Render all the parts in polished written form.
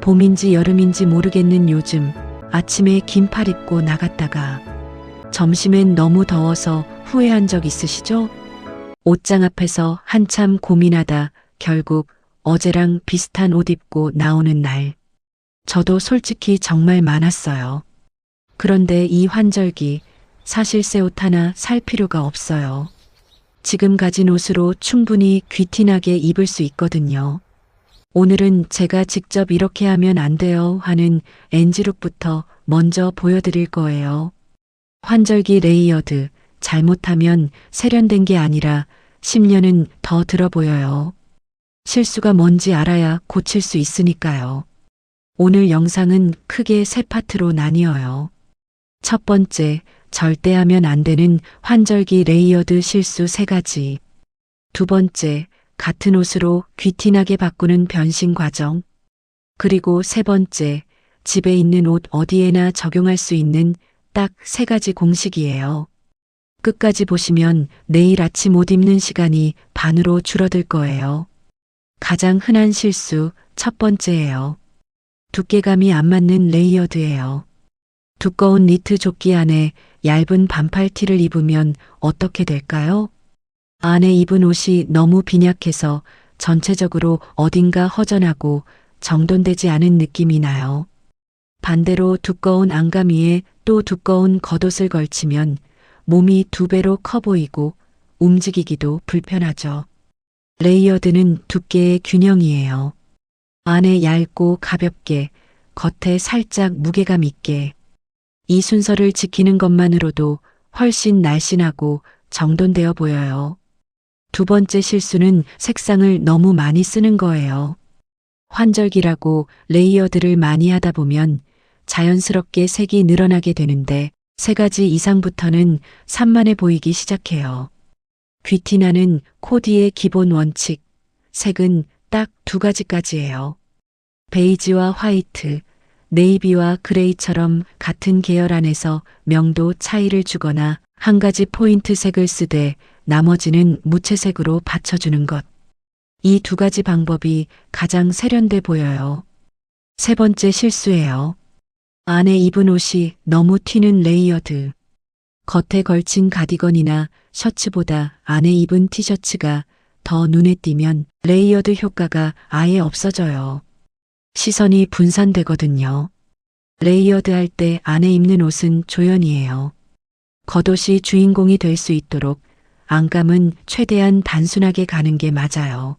봄인지 여름인지 모르겠는 요즘 아침에 긴팔 입고 나갔다가 점심엔 너무 더워서 후회한 적 있으시죠? 옷장 앞에서 한참 고민하다 결국 어제랑 비슷한 옷 입고 나오는 날. 저도 솔직히 정말 많았어요. 그런데 이 환절기 사실 새 옷 하나 살 필요가 없어요. 지금 가진 옷으로 충분히 귀티나게 입을 수 있거든요. 오늘은 제가 직접 이렇게 하면 안 돼요 하는 NG룩부터 먼저 보여드릴 거예요. 환절기 레이어드, 잘못하면 세련된 게 아니라 10년은 더 들어 보여요. 실수가 뭔지 알아야 고칠 수 있으니까요. 오늘 영상은 크게 세 파트로 나뉘어요. 첫 번째, 절대 하면 안 되는 환절기 레이어드 실수 3가지. 두 번째, 같은 옷으로 귀티나게 바꾸는 변신 과정. 그리고 세 번째, 집에 있는 옷 어디에나 적용할 수 있는 딱 3가지 공식이에요. 끝까지 보시면 내일 아침 옷 입는 시간이 반으로 줄어들 거예요. 가장 흔한 실수 첫 번째예요. 두께감이 안 맞는 레이어드예요. 두꺼운 니트 조끼 안에 얇은 반팔 티를 입으면 어떻게 될까요? 안에 입은 옷이 너무 빈약해서 전체적으로 어딘가 허전하고 정돈되지 않은 느낌이 나요. 반대로 두꺼운 안감 위에 또 두꺼운 겉옷을 걸치면 몸이 2배로 커 보이고 움직이기도 불편하죠. 레이어드는 두께의 균형이에요. 안에 얇고 가볍게, 겉에 살짝 무게감 있게. 이 순서를 지키는 것만으로도 훨씬 날씬하고 정돈되어 보여요. 두 번째 실수는 색상을 너무 많이 쓰는 거예요. 환절기라고 레이어드를 많이 하다 보면 자연스럽게 색이 늘어나게 되는데 3가지 이상부터는 산만해 보이기 시작해요. 귀티나는 코디의 기본 원칙, 색은 딱 2가지까지예요. 베이지와 화이트, 네이비와 그레이처럼 같은 계열 안에서 명도 차이를 주거나 한 가지 포인트 색을 쓰되 나머지는 무채색으로 받쳐주는 것. 이 2가지 방법이 가장 세련돼 보여요. 세 번째 실수예요. 안에 입은 옷이 너무 튀는 레이어드. 겉에 걸친 가디건이나 셔츠보다 안에 입은 티셔츠가 더 눈에 띄면 레이어드 효과가 아예 없어져요. 시선이 분산되거든요. 레이어드 할 때 안에 입는 옷은 조연이에요. 겉옷이 주인공이 될 수 있도록 안감은 최대한 단순하게 가는 게 맞아요.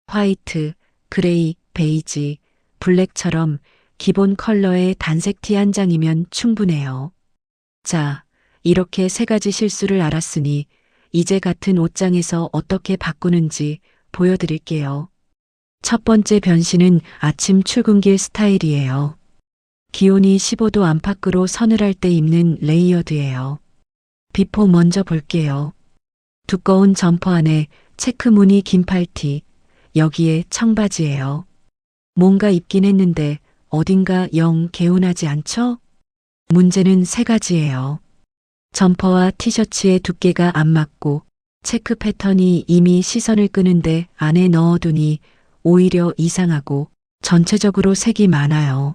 화이트, 그레이, 베이지, 블랙처럼 기본 컬러의 단색 티 한 장이면 충분해요. 자, 이렇게 3가지 실수를 알았으니 이제 같은 옷장에서 어떻게 바꾸는지 보여드릴게요. 첫 번째 변신은 아침 출근길 스타일이에요. 기온이 15도 안팎으로 서늘할 때 입는 레이어드예요. 비포 먼저 볼게요. 두꺼운 점퍼 안에 체크 무늬 긴팔티, 여기에 청바지예요. 뭔가 입긴 했는데 어딘가 영 개운하지 않죠? 문제는 3가지예요. 점퍼와 티셔츠의 두께가 안 맞고 체크 패턴이 이미 시선을 끄는데 안에 넣어두니 오히려 이상하고 전체적으로 색이 많아요.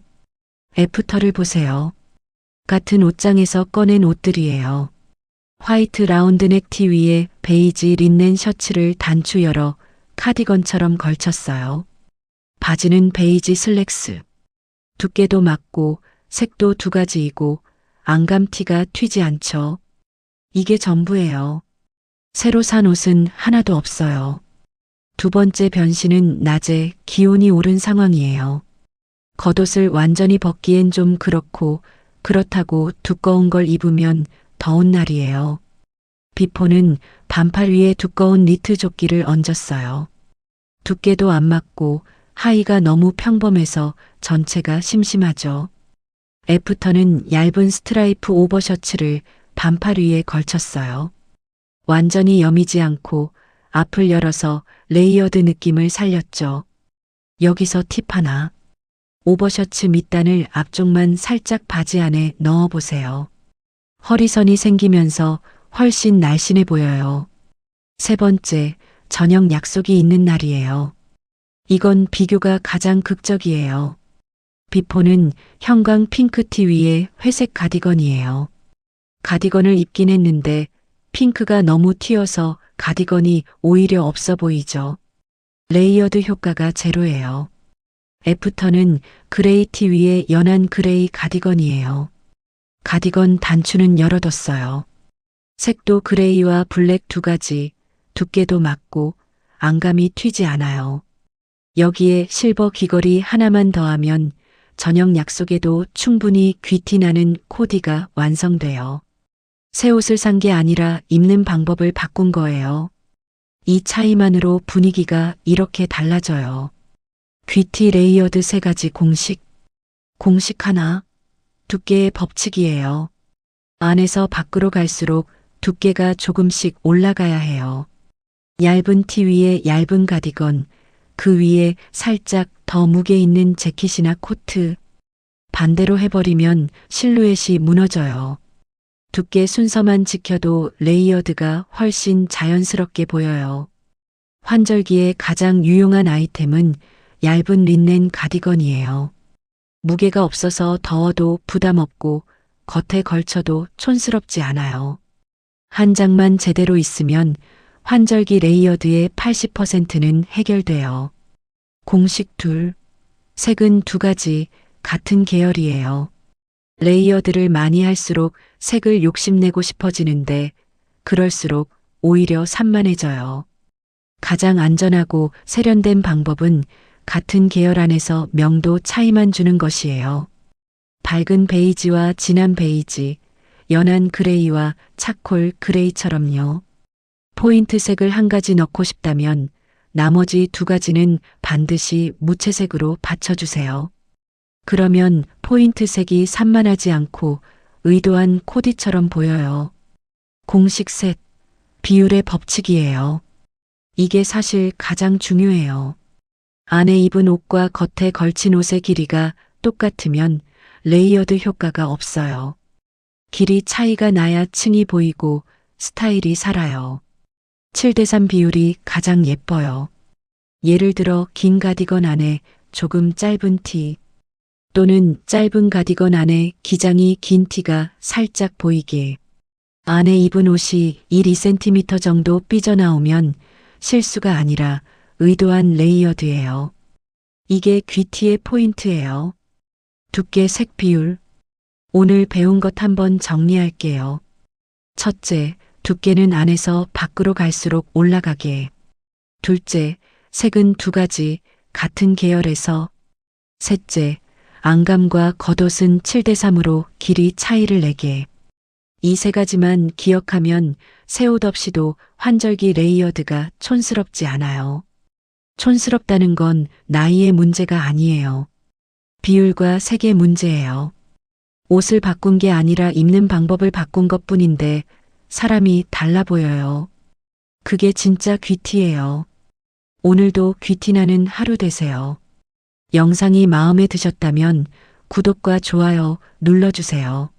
애프터를 보세요. 같은 옷장에서 꺼낸 옷들이에요. 화이트 라운드넥 티 위에 베이지 린넨 셔츠를 단추 열어 카디건처럼 걸쳤어요. 바지는 베이지 슬랙스. 두께도 맞고 색도 2가지이고 안감 티가 튀지 않죠. 이게 전부예요. 새로 산 옷은 하나도 없어요. 두 번째 변신은 낮에 기온이 오른 상황이에요. 겉옷을 완전히 벗기엔 좀 그렇다고 두꺼운 걸 입으면 더운 날이에요. 비포는 반팔 위에 두꺼운 니트 조끼를 얹었어요. 두께도 안 맞고 하의가 너무 평범해서 전체가 심심하죠. 애프터는 얇은 스트라이프 오버셔츠를 반팔 위에 걸쳤어요. 완전히 여미지 않고 앞을 열어서 레이어드 느낌을 살렸죠. 여기서 팁 하나. 오버셔츠 밑단을 앞쪽만 살짝 바지 안에 넣어보세요. 허리선이 생기면서 훨씬 날씬해 보여요. 세 번째, 저녁 약속이 있는 날이에요. 이건 비교가 가장 극적이에요. 비포는 형광 핑크티 위에 회색 가디건이에요. 가디건을 입긴 했는데 핑크가 너무 튀어서 가디건이 오히려 없어 보이죠. 레이어드 효과가 제로예요. 애프터는 그레이 티 위에 연한 그레이 가디건이에요. 가디건 단추는 열어뒀어요. 색도 그레이와 블랙 두 가지, 두께도 맞고 안감이 튀지 않아요. 여기에 실버 귀걸이 하나만 더하면 저녁 약속에도 충분히 귀티 나는 코디가 완성돼요. 새 옷을 산 게 아니라 입는 방법을 바꾼 거예요. 이 차이만으로 분위기가 이렇게 달라져요. 귀티 레이어드 세 가지 공식. 공식 하나. 두께의 법칙이에요. 안에서 밖으로 갈수록 두께가 조금씩 올라가야 해요. 얇은 티 위에 얇은 가디건, 그 위에 살짝 더 무게 있는 재킷이나 코트. 반대로 해버리면 실루엣이 무너져요. 두께 순서만 지켜도 레이어드가 훨씬 자연스럽게 보여요. 환절기에 가장 유용한 아이템은 얇은 린넨 가디건이에요. 무게가 없어서 더워도 부담 없고 겉에 걸쳐도 촌스럽지 않아요. 한 장만 제대로 있으면 환절기 레이어드의 80%는 해결돼요. 공식 둘. 색은 두 가지, 같은 계열이에요. 레이어드를 많이 할수록 색을 욕심내고 싶어지는데 그럴수록 오히려 산만해져요. 가장 안전하고 세련된 방법은 같은 계열 안에서 명도 차이만 주는 것이에요. 밝은 베이지와 진한 베이지, 연한 그레이와 차콜 그레이처럼요. 포인트 색을 한 가지 넣고 싶다면 나머지 두 가지는 반드시 무채색으로 받쳐주세요. 그러면 포인트 색이 산만하지 않고 의도한 코디처럼 보여요. 공식 셋, 비율의 법칙이에요. 이게 사실 가장 중요해요. 안에 입은 옷과 겉에 걸친 옷의 길이가 똑같으면 레이어드 효과가 없어요. 길이 차이가 나야 층이 보이고 스타일이 살아요. 7대3 비율이 가장 예뻐요. 예를 들어 긴 가디건 안에 조금 짧은 티, 또는 짧은 가디건 안에 기장이 긴 티가 살짝 보이게. 안에 입은 옷이 1~2cm 정도 삐져나오면 실수가 아니라 의도한 레이어드예요. 이게 귀티의 포인트예요. 두께 색 비율. 오늘 배운 것 한번 정리할게요. 첫째, 두께는 안에서 밖으로 갈수록 올라가게. 둘째, 색은 두 가지, 같은 계열에서. 셋째, 안감과 겉옷은 7대3으로 길이 차이를 내게. 이 세 가지만 기억하면 새 옷 없이도 환절기 레이어드가 촌스럽지 않아요. 촌스럽다는 건 나이의 문제가 아니에요. 비율과 색의 문제예요. 옷을 바꾼 게 아니라 입는 방법을 바꾼 것뿐인데 사람이 달라 보여요. 그게 진짜 귀티예요. 오늘도 귀티나는 하루 되세요. 영상이 마음에 드셨다면 구독과 좋아요 눌러주세요.